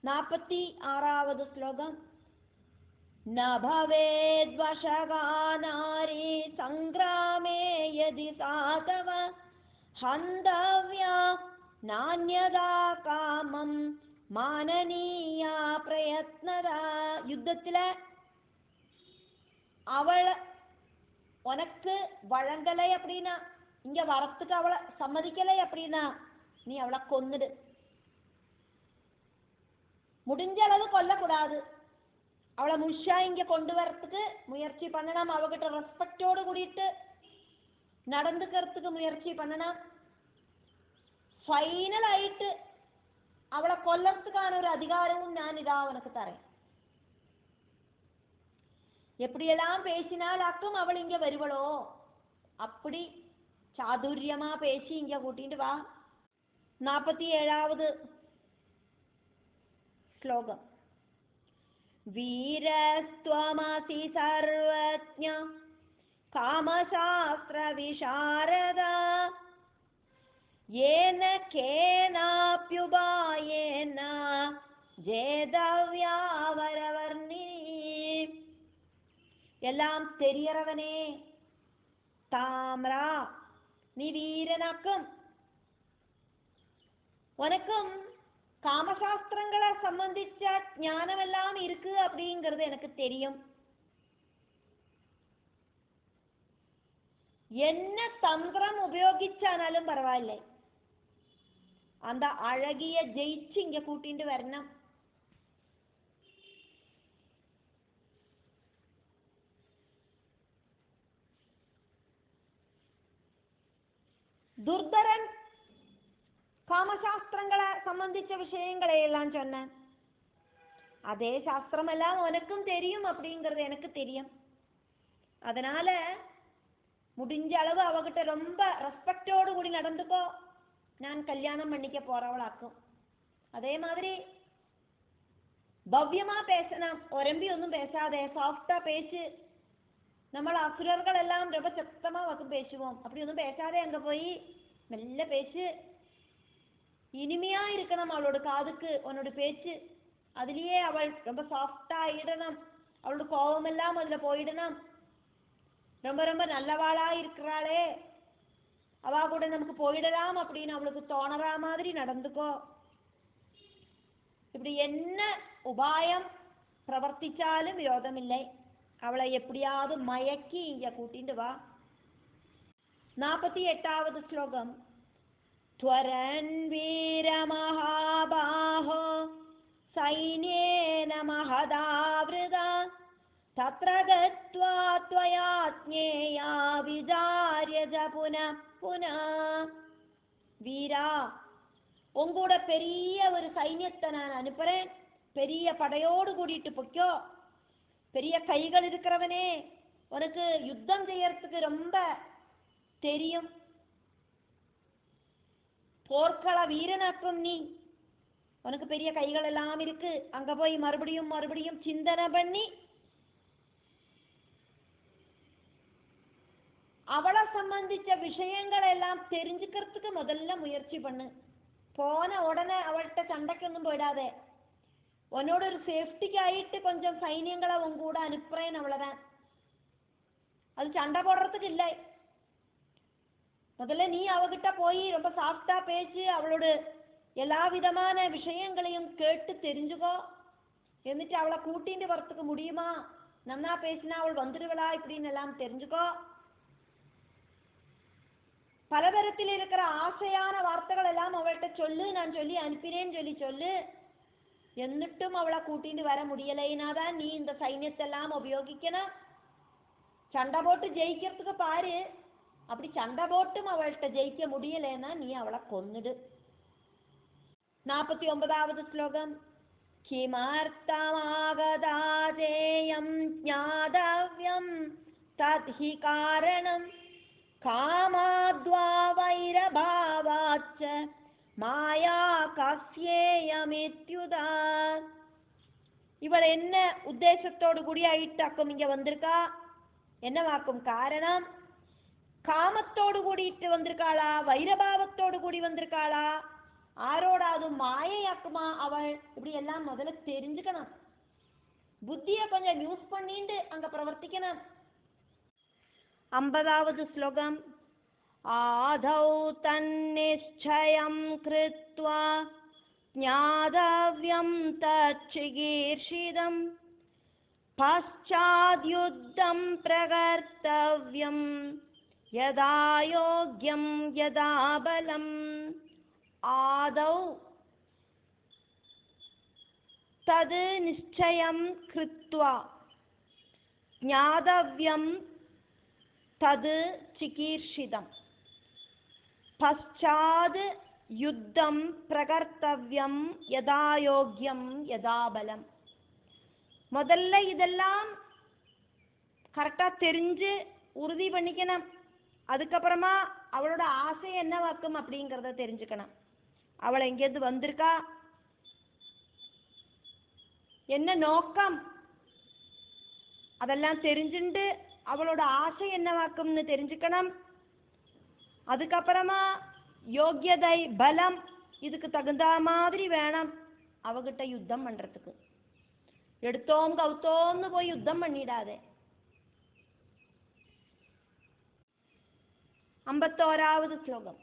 46வது ശ്ലോകം. ന ഭവേദ്വശകാ നാരീ സംഗ്രാമേ യദി സാധവ ഹന്തവ്യാ നാന്യദാ കാമം മാനനീയ പ്രയത്നത. യുദ്ധത്തിലെ அவள உனக்கு வழங்கலை அப்படின்னா, இங்க வரத்துக்கு அவளை சம்மதிக்கலை அப்படின்னா நீ அவளை கொன்னுடு. முடிஞ்ச அளவு கொல்லக்கூடாது. அவளை முழுஷா இங்க கொண்டு வரத்துக்கு முயற்சி பண்ணணும். அவகிட்ட ரெஸ்பெக்டோடு கூடிட்டு நடந்துக்கிறதுக்கு முயற்சி பண்ணணும். ഫൈനലായിട്ട് അവളെ കൊല്ലത്തുക്കാன ഒരു അധികാരവും ഞാൻ ഇതാ ഉനക്ക് തരேன். எப்படியெல்லாம் பேசினாலாக்கும் அவள் இங்க வருவளோ அப்படி சாதுரியமா பேசி இங்க கூட்டிட்டு வா. 47வது ശ്ലോകം. വീരസ്ത്വമസി സർവജ്ഞ കാമശാസ്ത്ര വിശാരദ യേന കേനാപ്യുപായേന ജേതവ്യാവരവർണി. എല്ലാം തെരിയറവനേ താമ്രാ, നീ വീരനാക്കും. உனக்கும் காமசாஸ்திரங்களை சம்பந்திச்ச ஞானமெல்லாம் இருக்கு அப்படிங்கிறது எனக்கு தெரியும். என்ன தந்திரம் உபயோகிச்சானாலும் பரவாயில்லை, அந்த அழகிய ஜெயிச்சு இங்க கூட்டிட்டு வரணும். துர்தரன் காமசாஸ்திரங்களை சம்பந்திச்ச விஷயங்களை எல்லாம் சொன்னேன். அதே சாஸ்திரம் எல்லாம் உனக்கும் தெரியும் அப்படிங்கிறது எனக்கு தெரியும். அதனால முடிஞ்ச அளவு அவகிட்ட ரொம்ப ரெஸ்பெக்டோடு கூடி நடந்துக்கோ. நான் கல்யாணம் பண்ணிக்க போறவளாக்கும். அதே மாதிரி பவ்யமா பேசணும், ஒரம்பி ஒன்றும் பேசாதே, சாஃப்டா பேசு. നമ്മൾ അസുരர்கள் எல்லாம் ரொம்ப சத்தமா வக்கும் பேசுவோம். அப்படி ஒன்றும் பேசாதே, அங்க போய் மெல்ல பேசு. இனிமையா இருக்கணும் அவளோட காதுக்கு உன்னோட பேச்சு. அதுலயே அவள் ரொம்ப சாஃப்டா ஆயிடணும். அவளோட கோபம் எல்லாம் அதுல போயிடணும். ரொம்ப ரொம்ப நல்லவாளா இருக்கிறாளே, அவ கூட நமக்கு போயிடலாம் அப்படின்னு அவளுக்கு தோணற மாதிரி நடந்துக்கோ. இப்படி என்ன உபாயம் பிரவர்த்திச்சாலும் விரோதமில்லை. அவளை எப்படியாவது மயக்கி இங்க கூட்டிட்டு வா. 48வது ശ്ലോകം. ത്വരൻ വീരമഹാബാഹോ സൈന്യേന മഹദാവൃത തത്ര ഗത്വാ ത്വയാ ജ്ഞേയാ വിചാര്യ ച പുനഃ പുനഃ. வீரா, உங்கூட பெரிய ஒரு சைன்யத்தை நான் அனுப்புறேன். பெரிய படையோடு கூட்டிட்டு பொய்க்கோ. பெரிய கைகள் இருக்கிறவனே, உனக்கு யுத்தம் செய்யறதுக்கு ரொம்ப தெரியும். போர்க்கள வீரனாக்கும் நீ. உனக்கு பெரிய கைகள் எல்லாம் இருக்கு. அங்க போய் மறுபடியும் மறுபடியும் சிந்தனை பண்ணி அவளை சம்பந்திச்ச விஷயங்களை எல்லாம் தெரிஞ்சுக்கிறதுக்கு முதல்ல முயற்சி பண்ணு. போன உடனே அவள்கிட்ட சண்டைക്കൊന്നും போயிடாதே. உன்னோட ஒரு சேஃப்டிக்காயிட்டு கொஞ்சம் சைன்யங்களை உன் கூட அனுப்புறேன், அவ்வளவுதான். அது சண்டை போடுறதுக்கு இல்லை. முதல்ல நீ அவகிட்ட போய் ரொம்ப சாஃப்டா பேசி அவளோட எல்லா விதமான விஷயங்களையும் கேட்டு தெரிஞ்சுக்கோ. എന്നിട്ട് அவளை கூட்டிட்டு வரத்துக்கு முடியுமா, நன்னா பேசினா அவள் வந்துடுவளா இப்படின்னு எல்லாம் தெரிஞ்சுக்கோ. பலதரத்தில் இருக்கிற ஆசையான வார்த்தைகள் எல்லாம் அவள்கிட்ட சொல்லு. நான் சொல்லி அனுப்பினேன்னு சொல்லு. എന്നിട്ടും അവളെ കൂട്ടിട്ട് വര മുടിയലൈനാதான் നീ இந்த സൈന്യത്തെല്ലാം ഉപയോഗിക്കണം. சண்டை போட்டு ஜெயிக்கிறதுக்கு பாரு. அப்படி சண்டை போட்டும் அவள்கிட்ட ஜெயிக்க முடியலைன்னா நீ அவளை கொன்னுடு. 49வது ശ്ലോകം. കിമർത്ഥമാഗതാജേയം ജ്ഞാതവ്യം തദ്ഹി കാരണം കാമാദ്വാ വൈരഭാവാച്ച மாயா கஸ்யேயமித்யுதா. இவள் என்ன உத்தேசத்தோடு கூடியாயிட்டாக்கும் இங்க வந்திருக்கா? என்னவாக்கும் காரணம்? காமத்தோடு கூடிட்டு வந்திருக்காளா, வைரபாவத்தோடு கூடி வந்திருக்காளா, ஆரோடாது மாயையாக்குமா அவள், இப்படி எல்லாம் முதல்ல தெரிஞ்சுக்கணும். புத்தியை கொஞ்சம் யூஸ் பண்ணிட்டு அங்க பிரவர்த்திக்கணும். 50வது ஸ்லோகம். ஆதௌ தன்னிச்சயம் கிருத்வா ஞாதவ்யம் தச்சிகீர்ஷிதம் பச்சாத்யுத்தம் பிரகர்த்தவ்யம் யதா யோக்யம் யதா பலம். ஆதௌ தது நிச்சயம் கிருத்வா ஞாதவ்யம் தது சிகீர்ஷிதம் பச்சாத் யுத்தம் பிரகர்த்தவ்யம் யதா யோக்யம் யதா பலம். முதல்ல இதெல்லாம் கரெக்டா தெரிஞ்சு உறுதி பண்ணிக்கணும். அதுக்கப்புறமா அவளோட ஆசை என்னவாக்கும் அப்படிங்கிறத தெரிஞ்சுக்கணும். அவள் எங்கேருந்து வந்திருக்கா, என்ன நோக்கம், அதெல்லாம் தெரிஞ்சுண்டு அவளோட ஆசை என்னவாக்கும்னு தெரிஞ்சுக்கணும். அதுக்கப்புறமா யோக்கியதை பலம், இதுக்கு தகுந்த மாதிரி வேணும் அவகிட்ட யுத்தம் பண்றதுக்கு. எடுத்தோம் கவுத்தோம்னு போய் யுத்தம் பண்ணிடாதே. 51வது ஸ்லோகம்.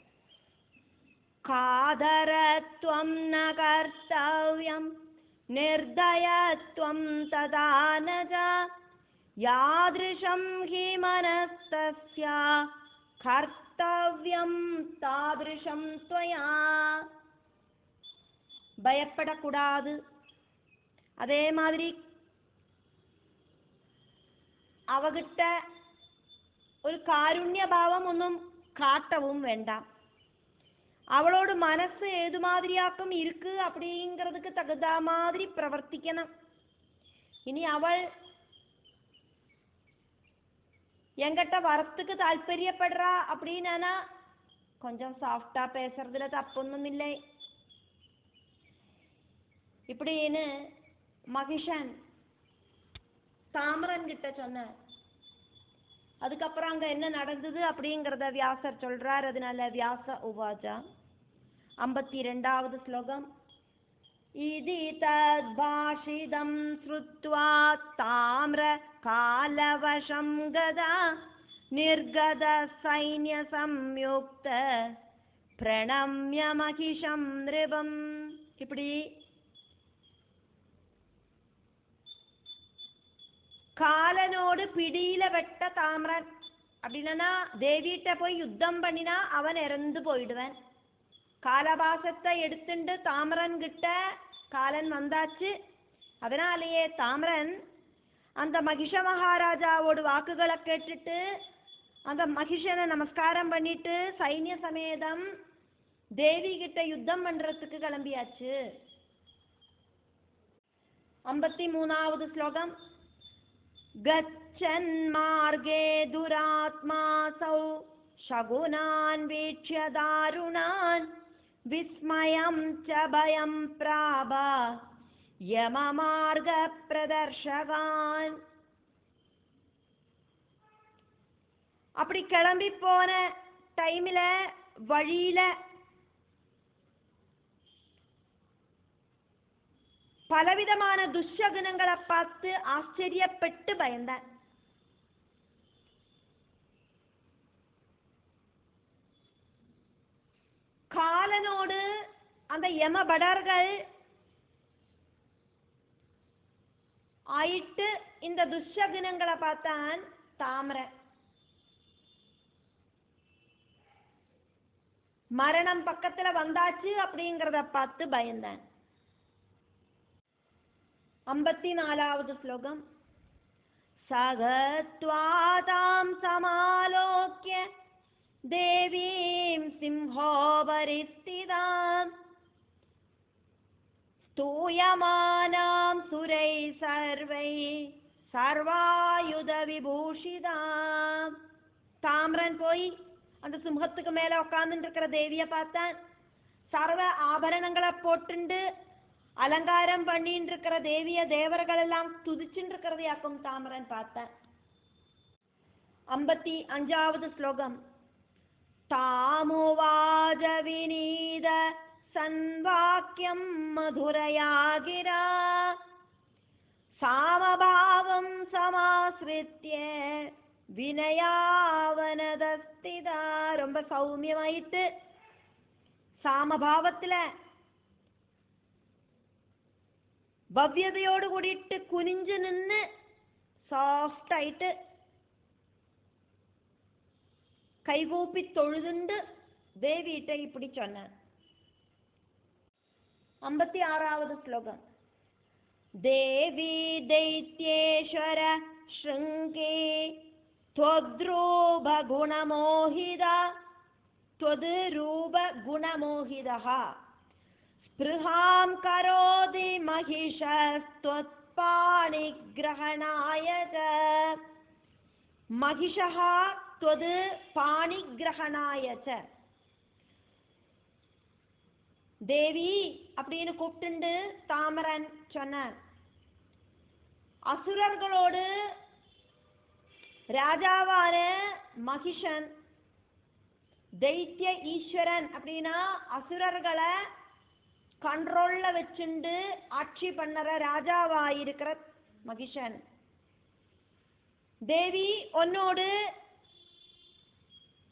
காதரத்வம் ந கர்த்தவ்யம் நிர்தயத்வம் ததா நஜா யாத்ருஷம் ஹி மனஸ்தஸ்யா கர்த்தவ்யம் தாத்ருஷம் த்வயா. பயப்படக்கூடாது. அதே மாதிரி அவகிட்ட ഒരു കാരുണ്യഭാവം ഒന്നും കാട്ടവും வேண்டாம். அவளோட மனசு ஏது மாதிரியாக்கும் இருக்கு அப்படிங்கிறதுக்கு தகுந்த மாதிரி பிரவர்த்திக்கணும். இனி அவள் என்கிட்ட வரத்துக்கு தாற்பயப்படுறா அப்படின்னா கொஞ்சம் சாஃப்டா பேசுறதுல தப்பொன்னும் இல்லை. இப்படின்னு மகிஷன் தாமரன் கிட்ட சொன்ன. அதுக்கப்புறம் அங்க என்ன நடந்தது அப்படிங்கிறத வியாசர் சொல்றார். அதனால வியாச உவாச்சா. 52வது ஸ்லோகம். இதி தத் பாஷிதம் ஸ்ருத்வா தாம்ர காலவசம் கதா நிர்கத சைன்ய சம்யுக்த பிரணம்ய மகிஷம் நிருபம். இப்படி காலனோடு பிடியில வெட்ட தாமரன் அப்படின்னா தேவிட்ட போய் யுத்தம் பண்ணினா அவன் இறந்து போயிடுவன். காலபாசத்தை எடுத்துட்டு தாமரன் கிட்ட காலன் வந்தாச்சு. அதனாலேயே தாமரன் அந்த மகிஷ மகாராஜாவோட வாக்குகளை கேட்டுட்டு அந்த மகிஷனை நமஸ்காரம் பண்ணிட்டு சைன்ய சமேதம் தேவி கிட்ட யுத்தம் பண்றதுக்கு கிளம்பியாச்சு. 53வது ஸ்லோகம். गच्छन् मार्गे दुरात्मासौ शगुनान् वीक्ष्य दारुणान् विस्मयं च भयं प्राप यममार्गप्रदर्शकान्. அப்படி கிளம்பி போன டைம்ல வழியில பலவிதமான துஷ்சகுனங்களை பார்த்து ஆச்சரியப்பட்டு பயந்தான். காலனோடு அந்த யமபடர்கள் ஆயிட்டு இந்த துஷ்சகுனங்களை பார்த்தான் தாமரை. மரணம் பக்கத்துல வந்தாச்சு அப்படிங்கிறத பார்த்து பயந்தான். 54வது ஸ்லோகம். சகத்வாதாம் சமாலோக்ய தேவீம் சிம்ஹோபரிஸ்திதாம் ஸ்தூயமானாம் சுரை சர்வை சர்வாயுத விபூஷிதாம். தாமரன் போய் அந்த சிம்ஹத்துக்கு மேல உட்கார்ந்துட்டு இருக்கிற தேவிய பார்த்தான். சர்வ ஆபரணங்களை போட்டுண்டு அலங்காரம் பண்ணிட்டு இருக்கிற தேவிய தேவர்கள் எல்லாம் துதிச்சுட்டு இருக்கிறதையாக்கும் தாமரன் பார்த்தான். 55வது ஸ்லோகம். தாமுவாஜ விநீத സൻവാക്യം മധുരയാ ഗിരാ സാമഭാവം സമാശ്രിത്യ വിനയാവനതസ്ഥിത. ரொம்ப സൗമ്യമായിട്ട് സാമഭാവത്തില് ഭവ്യതയോട് കൂടിയിട്ട് കുനിஞ்சു നിന്ന് സോഫ്റ്റ് ആയിട്ട് കൈകൂപ്പി തൊഴുതുണ്ട് ദേവിയിട്ടെ ഇപ്പിടി ചൊന്ന. 56ാவது ശ്ലോകം. ദേവി ദൈത്യേശ്വര ശൃംഗേ ത്വദ്രൂപ ഗുണമോഹിത ത്വദ്രൂപ ഗുണമോഹിതഃ സ്പൃഹാം കരോതി മഹിഷസ്ത്വത്പാണിഗ്രഹണായ ച. മഹിഷഃ ത്വത് പാണിഗ്രഹണായ ച. தேவி அப்படின்னு கூப்பிட்டு தாமரன் சொன்னார். அசுரர்களோடு ராஜாவான மகிஷன், தைத்திய ஈஸ்வரன் அப்படின்னா அசுரர்களை கண்ட்ரோல்ல வச்சுண்டு ஆட்சி பண்ணற ராஜாவாயிருக்கிற மகிஷன். தேவி உன்னோடு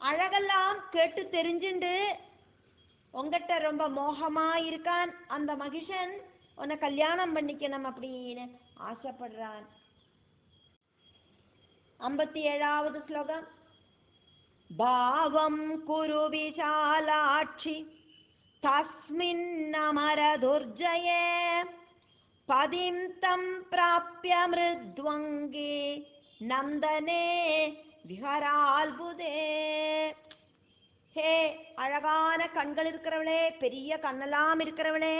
அழகெல்லாம் கேட்டு தெரிஞ்சுண்டு உங்ககிட்ட ரொம்ப மோகமா இருக்கான். அந்த மகிஷன் உன்னை கல்யாணம் பண்ணிக்கணும் அப்படின்னு ஆசைப்படுறான். 57வது ஸ்லோகம். பாவம் குரு விஷாலாட்சி தஸ்மின் அமர துர்ஜயே பதிம் தம் பிராப்ய மிருத்வங்கே நந்தனே விஹரால்புதே. ஹே அழகான கண்கள் இருக்கிறவளே, பெரிய கண்ணெல்லாம் இருக்கிறவளே,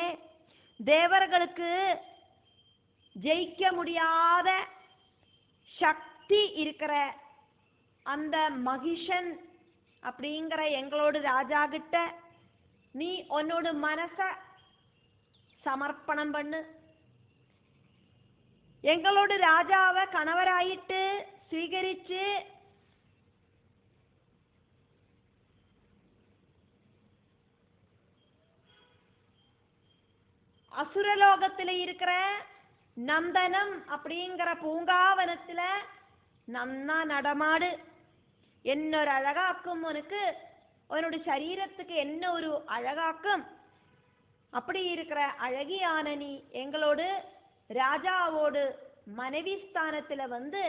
தேவர்களுக்கு ஜெயிக்க முடியாத சக்தி இருக்கிற அந்த மகிஷன் அப்படிங்கிற எங்களோட ராஜா கிட்ட நீ உன்னோட மனச சமர்ப்பணம் பண்ணு. எங்களோட ராஜாவை கணவராயிட்டு ஸ்வீகரிச்சு அசுரலோகத்துல இருக்கிற நந்தனம் அப்படிங்கிற பூங்காவனத்துல நன்னா நடமாடு. എന്നൊരു അഴകാക്കും உனக்கு, உன்னோட சரீரத்துக்கு என்ன ஒரு அழகாக்கும். அப்படி இருக்கிற அழகியான நீ எங்களோடு ராஜாவோடு மனைவி ஸ்தானத்துல வந்து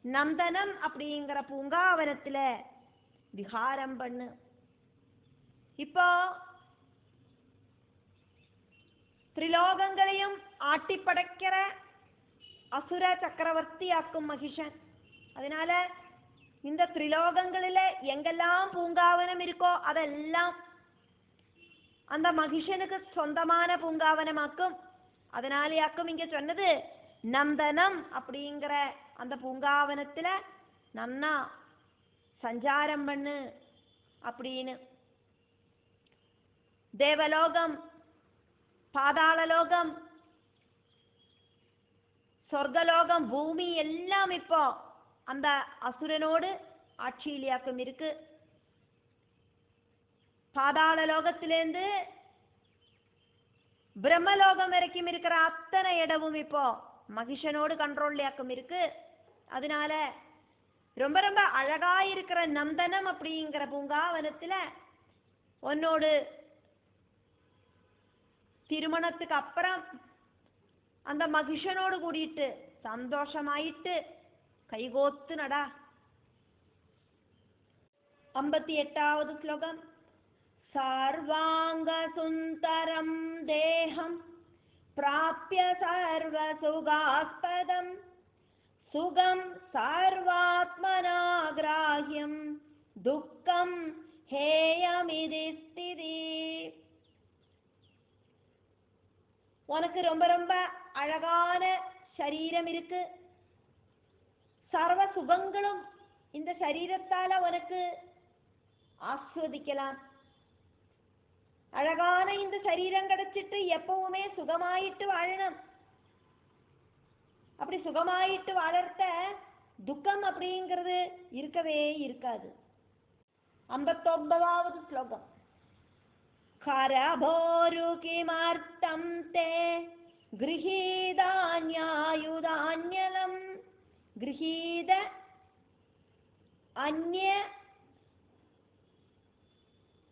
நந்தனம் அப்படிங்கிற பூங்காவனத்துல விஹாரம் பண்ணு. இப்போ ത്രിലോകങ്ങളെയും ആട്ടിപ്പടയ്ക്കற അസുര ചക്രവർത്തിയാക്കും മഹിഷൻ. அதனால இந்த ത്രിലോകങ്ങളിലെ எங்கெல்லாம் பூங்காவனம் இருக்கோ அதெல்லாம் அந்த மகிஷனுக்கு சொந்தமான பூங்காவனமாக்கும். அதனாலயாக்கும் இங்க சொன்னது நந்தனம் அப்படிங்கிற அந்த பூங்காவனத்துல நன்னா சஞ்சாரம் பண்ணு அப்படின்னு. தேவலோகம், பாதாளலோகம், சொர்க்கலோகம், பூமி எல்லாம் இப்போ அந்த அசுரனோடு ஆட்சியிலியாக்கம் இருக்கு. பாதாள லோகத்திலேருந்து பிரம்மலோகம் வரைக்கும் இருக்கிற அத்தனை இடமும் இப்போ மகிஷனோடு கண்ட்ரோல்லியாக்கம் இருக்கு. அதனால ரொம்ப ரொம்ப அழகா இருக்கிற நந்தனம் அப்படிங்கிற பூங்காவனத்துல உன்னோடு திருமணத்துக்கு அப்புறம் அந்த மகிஷனோடு கூடிட்டு சந்தோஷமாயிட்டு கைகோத்து நடா. 58வது ஸ்லோகம். சர்வாங்க சுந்தரம் தேகம் பிராப்ய சர்வ சுகாஸ்பதம் சுகம் சர்வாத்மனாகிராஹ்யம் துக்கம் ஹேயமிதி ஸ்திதி. உனக்கு ரொம்ப ரொம்ப அழகான சரீரம் இருக்கு. சர்வ சுகங்களும் இந்த சரீரத்தால உனக்கு ஆஸ்வதிக்கலாம். அழகான இந்த சரீரம் கிடைச்சிட்டு எப்பவுமே சுகமாயிட்டு வாழணும். அப்படி சுகமாயிட்டு வாழறத துக்கம் அப்படிங்கிறது இருக்கவே இருக்காது. 59வது ஸ்லோகம். ഹരഭോരു കിമർത്ഥം തേ ഗൃഹീതാന്യായുധാന്യലം. ഗൃഹീത അന്യ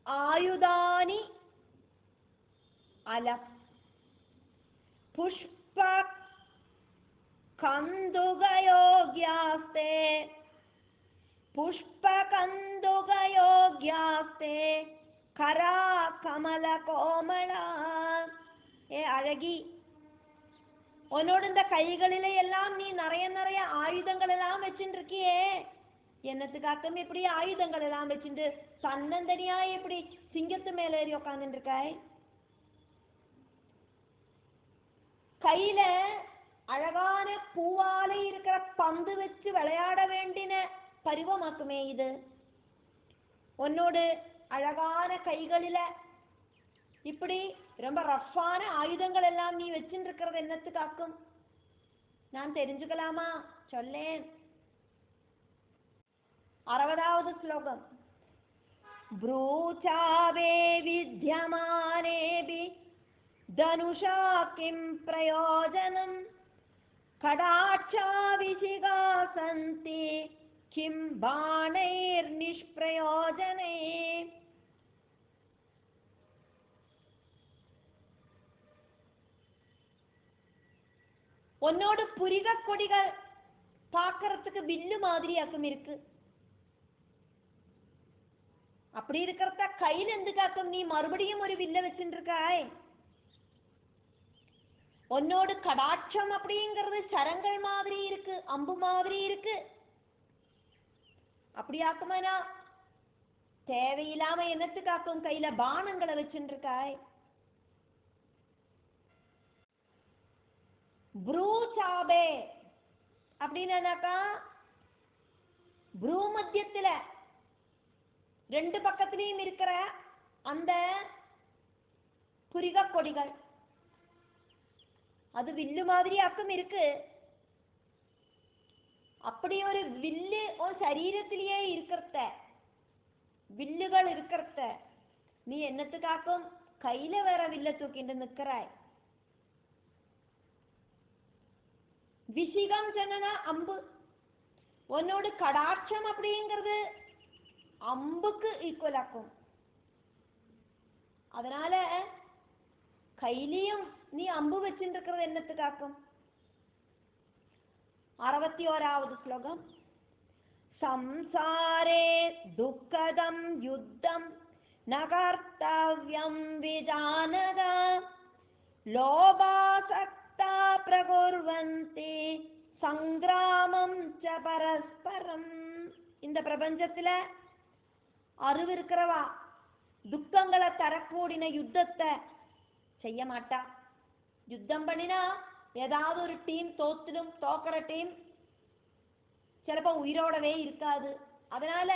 ആയുധാനി അലം. പുഷ്പ കന്ദുകയോഗ്യാസ്തേ പുഷ്പകന്ദുകയോഗ്യാസ്തേ കരാ കമല കോമള. അഴകി, உன்னோட இந்த கைகளிலே எல்லாம் நீ நிறைய நிறைய ஆயுதங்கள் எல்லாம் வச்சுருக்கியே, என்னத்துக்காக்கம் இப்படி ஆயுதங்கள் எல்லாம் வச்சுட்டு தன்னந்தனியா இப்படி சிங்கத்து மேல ஏறி உட்காந்துட்டு இருக்காய்? கையில அழகான பூவால இருக்கிற பந்து வச்சு விளையாட வேண்டின பருவமாக்குமே இது. உன்னோடு அழகான கைகளில இப்படி ரொம்ப ரஃப்பான ஆயுதங்கள் எல்லாம் நீ வச்சுட்டு இருக்கிறது என்னத்துக்காக்கும்? நான் தெரிஞ்சுக்கலாமா? சொல்லேன். 60வது ஸ்லோகம். ப்ரூச்சாவே வித்யமானேபி தனுஷா கிம் பிரயோஜனம் கடாட்சா விசிகா சந்தி கிம் பாணைர் நிஷ்பிரயோஜனே. உன்னோட புரிக கொடிகள் பார்க்கறதுக்கு வில்லு மாதிரியாக்கும் இருக்கு. அப்படி இருக்கிறத கையில் எந்துக்காக்கும் நீ மறுபடியும் ஒரு வில்ல வச்சுட்டு இருக்காய்? உன்னோட கடாட்சம் அப்படிங்கிறது சரங்கள் மாதிரி இருக்கு, அம்பு மாதிரி இருக்கு. அப்படியாக்குமானா தேவையில்லாம என்னத்துக்காக்கும் கையில பானங்களை வச்சுட்டு இருக்காய்? ப்ரூச்சாபே அப்படின்னாக்கா ப்ரூ மத்தியத்துல ரெண்டு பக்கத்திலையும் இருக்கிற அந்த புரிக கொடிகள் அது வில்லு மாதிரியாக்கும் இருக்கு. அப்படி ஒரு வில்லு உன் சரீரத்திலேயே இருக்கிறத, வில்லுகள் இருக்கிறத நீ என்னத்துக்காக்கும் கையில வேற வில்ல தூக்கிட்டு நிற்கிறாய்? விசிகம் சொன்னா அம்பு. உன்னோட கடாட்சம் அப்படிங்கிறது அம்புக்கு ஈக்குவல் ஆக்கும். அதனால கையிலையும் நீ அம்பு வச்சுட்டு இருக்கிறது என்னத்துக்காக்கும்? 61வது ஸ்லோகம். சம்சாரே துக்கதம் யுத்தம் நகர்த்தவ்யம் விஜானத லோபாசக்தா பிரகுர்வந்தி சங்கிராமம் ச பரஸ்பரம். இந்த பிரபஞ்சத்துல அறிவு இருக்கிறவா துக்கங்களை தரக்கூடின யுத்தத்தை செய்ய மாட்டா. யுத்தம் பண்ணினா ஏதாவது ஒரு டீம் தோத்துடும், தோக்கிற டீம் சிலப்போ உயிரோடவே இருக்காது. அதனால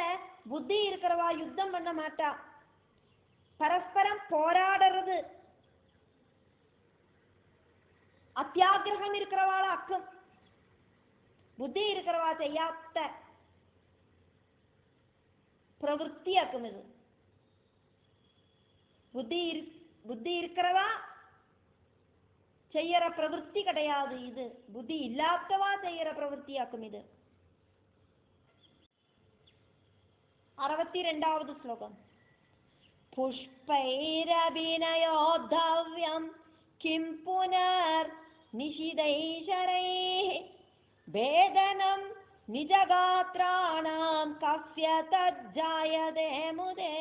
புத்தி இருக்கிறவா யுத்தம் பண்ண மாட்டா, பரஸ்பரம் போராடுறது. அத்தியாகிரகம் இருக்கிறவாள அக்கம், புத்தி இருக்கிறவா செய்யாத்த பிரவൃத்தி ஆக்கும். இது புத்தி இருக்கிறவா செய்யற பிரவൃத்தி கிடையாது, இது புத்தி இல்லாதவா செய்யற பிரவൃத்தி ஆக்கும். இது 62வது ஸ்லோகம். புஷ்பைரபிநயோத்தவ்யம் கிம் புனர் நிஷிதைஷரைः வேதனம் நிஜகாத்ராணாம் கஸ்ய தஜ்ஜாயதே முதே.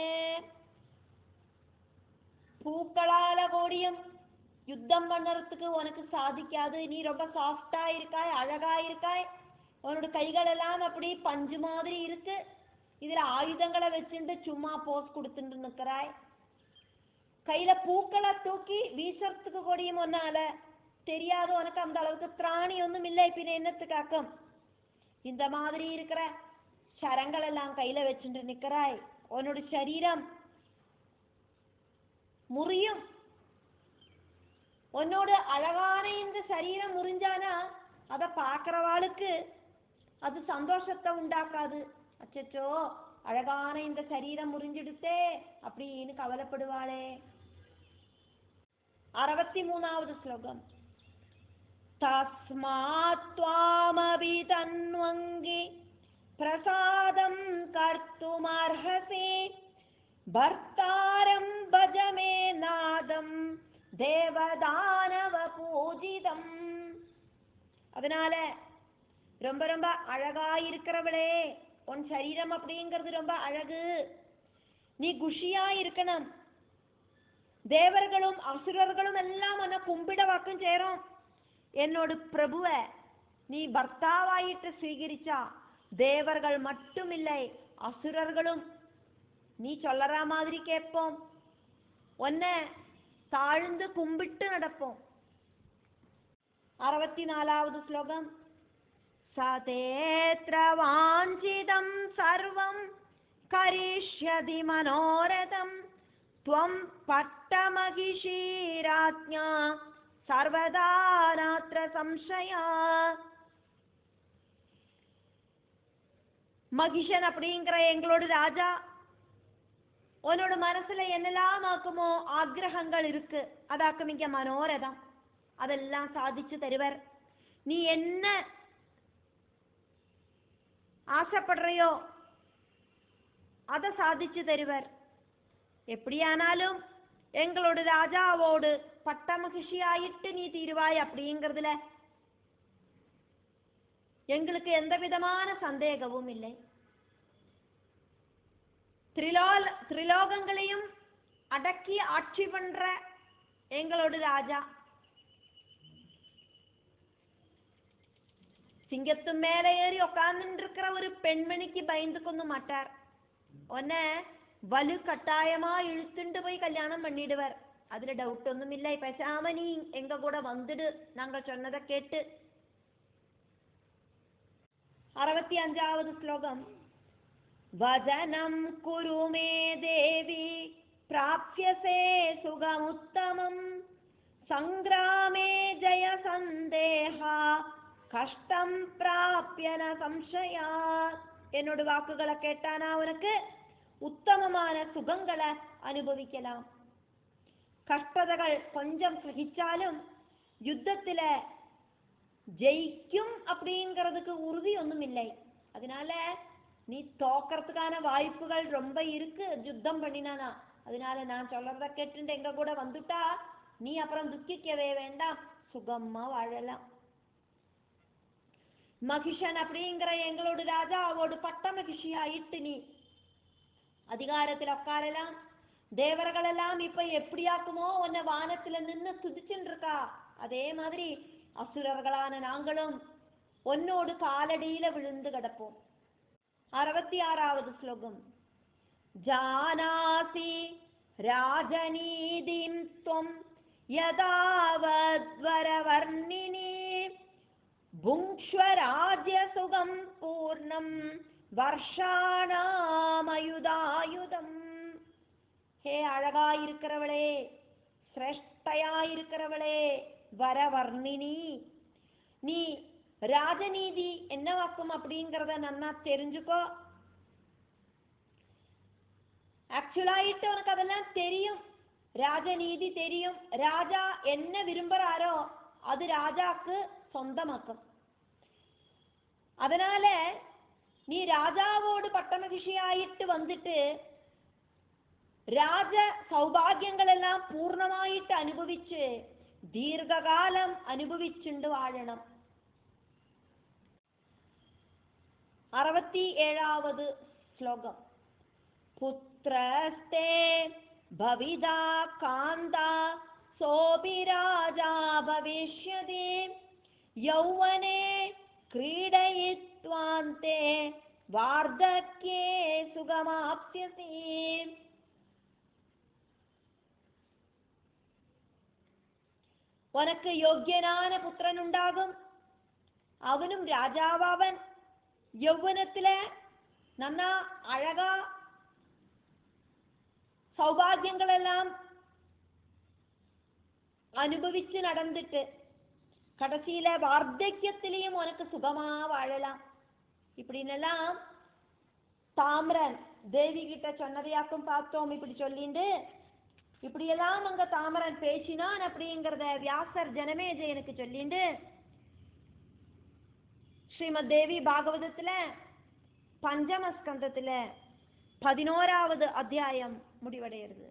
பூக்களால கோடியும் யுத்தம் பண்ணுறதுக்கு உனக்கு சாதிக்காது. நீ ரொம்ப சாஃப்டா இருக்காய், அழகா இருக்காய், உன்னோட கைகள் எல்லாம் அப்படி பஞ்சு மாதிரி இருக்கு. இதுல ஆயுதங்களை வச்சுட்டு சும்மா போஸ் கொடுத்துட்டு நிற்கிறாய். கையில பூக்களை தூக்கி வீசறதுக்கு கூடியும் ஒன்னால தெரியாது. உனக்கு அந்த அளவுக்கு திராணி ஒன்றும் இல்லை, பின்ன என்னத்துக்காக்கும்? இந்த மாதிரி இருக்கிற சரங்கள் எல்லாம் கையில வச்சுட்டு நிற்கிறாய். உன்னோட சரீரம் முறியும். உன்னோட அழகான இந்த சரீரம் முறிஞ்சானா அதை பார்க்கிறவாளுக்கு அது சந்தோஷத்தை உண்டாக்காது. அச்சோ அழகான இந்த சரீரம் முறிஞ்சிடுத்தே அப்படின்னு கவலைப்படுவாளே. 63வது ஸ்லோகம். தஸ்மாத் த்வாமபி தன்வங்கி பிரசாதம் கர்த்துமர்ஹசி பர்த்தாரம் பஜமே நாதம் தேவதானவ பூஜிதம். அதனால ரொம்ப ரொம்ப அழகா இருக்கிறவளே, உன் சரீரம் அப்படிங்கிறது ரொம்ப அழகு, நீ குஷியா இருக்கணும். தேவர்களும் அசுரர்களும் எல்லாம் உன்னை கும்பிட வாக்கும் சேரும். என்னோட பிரபுவை நீ பர்த்தாவாயிட்டு സ്വീകരിச்சா தேவர்கள் மட்டும் இல்லை, அசுரர்களும் நீ சொல்லற மாதிரி கேட்போம், உன்னை தாழ்ந்து கும்பிட்டு நடப்போம். 64வது ஸ்லோகம். சதேத்ர வாஞ்சிதம் சர்வம் கரிஷ்யதி மனோரதம் த்வம் பட்டமகிஷீராஜ்ஞா சர்வதா நாத்ர சம்சயா. மகிஷன் அப்படிங்கிற எங்களோட ராஜா, உன்னோட மனசுல என்னெல்லாம் ஆக்குமோ ஆக்ரகங்கள் இருக்கு, அதாக்கும் இங்க மனோரதம், அதெல்லாம் சாதிச்சு தருவர். நீ என்ன ஆசைப்படுறையோ அதை சாதிச்சு தருவர். எப்படியானாலும் எங்களோட ராஜாவோடு பட்ட மகிழ்ச்சியாயிட்டு நீ தீருவாய் அப்படிங்கிறதுல எங்களுக்கு எந்த விதமான சந்தேகமும் இல்லை. திரிலோகங்களையும் அடக்கி ஆட்சி பண்ற எங்களோட ராஜா, சிங்கத்து மேலே ஏறி உட்கார்ந்து இருக்கிற ஒரு பெண்மணிக்கு பயந்துக்கொண்டு மாட்டார். உன்னை வலு கட்டாயமா இழுத்துண்டு போய் கல்யாணம் பண்ணிடுவர், அதுல டவுட் ஒன்றும் இல்லை. பேசாம நீ எங்க கூட வந்துடு, நாங்கள் சொன்னதை கேட்டு. 65வது ஸ்லோகம். வதனம் குரு மே தேவி பிராப்யசே சுகமுத்தமம் சங்கிராமே ஜய சந்தேஹா கஷ்டம் பிராப்யன சம்சயா. என்னோட வாக்குகளை கேட்டானா உனக்கு உத்தமமான சுகங்களை அனுபவிக்கலாம். கஷ்டதகள் கொஞ்சம் சகிச்சாலும் யுத்தத்துல ஜெயிக்கும் அப்படிங்கிறதுக்கு உறுதி ஒன்றும் இல்லை. அதனால நீ தோக்கிறதுக்கான வாய்ப்புகள் ரொம்ப இருக்கு யுத்தம் பண்ணினானா. அதனால நான் சொல்றத கேட்டு எங்க கூட வந்துட்டா நீ அப்புறம் துக்கிக்கவே வேண்டாம், சுகமா வாழலாம். மகிஷன் அப்படிங்கிற எங்களோட ராஜா அவோடு பட்ட மகிழ்ச்சியாயிட்டு நீ அதிகாரத்தில் உட்காரலாம். தேவர்கள் எல்லாம் இப்ப எப்படியாக்குமோ உன்னை வானத்துல நின்று துதிச்சுட்டு இருக்கா, அதே மாதிரி அசுரர்களான நாங்களும் உன்னோடு காலடியில விழுந்து கிடப்போம். 66வது ஸ்லோகம். ஜானாசி ராஜநீதிம் த்வம் யதாவத்வரவர்ணினி புங்க்ஷ்வராஜ்ய சுகம் பூர்ணம் வர்ஷாணாமயுதாயுதம். ஹே அழகாயிருக்கிறவளே, சிரேஷ்டையாயிருக்கிறவளே, வரவர்ணினி, நீ ராஜநீதி என்னவாக்கும் அப்படிங்கிறத நன்னா தெரிஞ்சுக்கோ. ஆக்சுவலாயிட்டு உனக்கு அதெல்லாம் தெரியும், ராஜநீதி தெரியும். ராஜா என்ன விரும்புறாரோ அது ராஜாக்கு சொந்தமாக்கும். அதனால நீ ராஜாவோடு பட்டமகிழ்ச்சியாயிட்டு வந்துட்டு ராஜ சௌபாகியங்கள் எல்லாம் பூர்ணமாயிட்டு அனுபவிச்சு தீர்க்காலம் அனுபவிச்சுண்டு வாழணும். 67வது ஸ்லோகம். புத்ரஸ்தே பவிதா காந்தா சோபி ராஜா பவிஷ்யதி யௌவனே கிரீடயித்வாந்தே வார்தக்யே சுகமாப்ஸ்யசி. உனக்கு யோக்கியனான புத்திரன் உண்டாகும், அவனும் ராஜாவாவன். யௌவனத்துல நன்னா அழகா சௌபாகியங்கள் எல்லாம் அனுபவிச்சு நடந்துட்டு கடைசியில வார்த்தக்கியத்திலையும் உனக்கு சுகமா வாழலாம். இப்படின்னெல்லாம் தாமிரன் தேவி கிட்ட சொன்னதையாக்கும் பார்த்தோம். இப்படி சொல்லிண்டு இப்படியெல்லாம் அங்க தாமரன் பேசினான் அப்படிங்கிறத வியாசர் ஜனமேஜயனுக்கு சொல்லிண்டு ஸ்ரீமத் தேவி பாகவதத்துல பஞ்சம ஸ்கந்தத்துல 11வது அத்தியாயம் முடிவடைகிறது.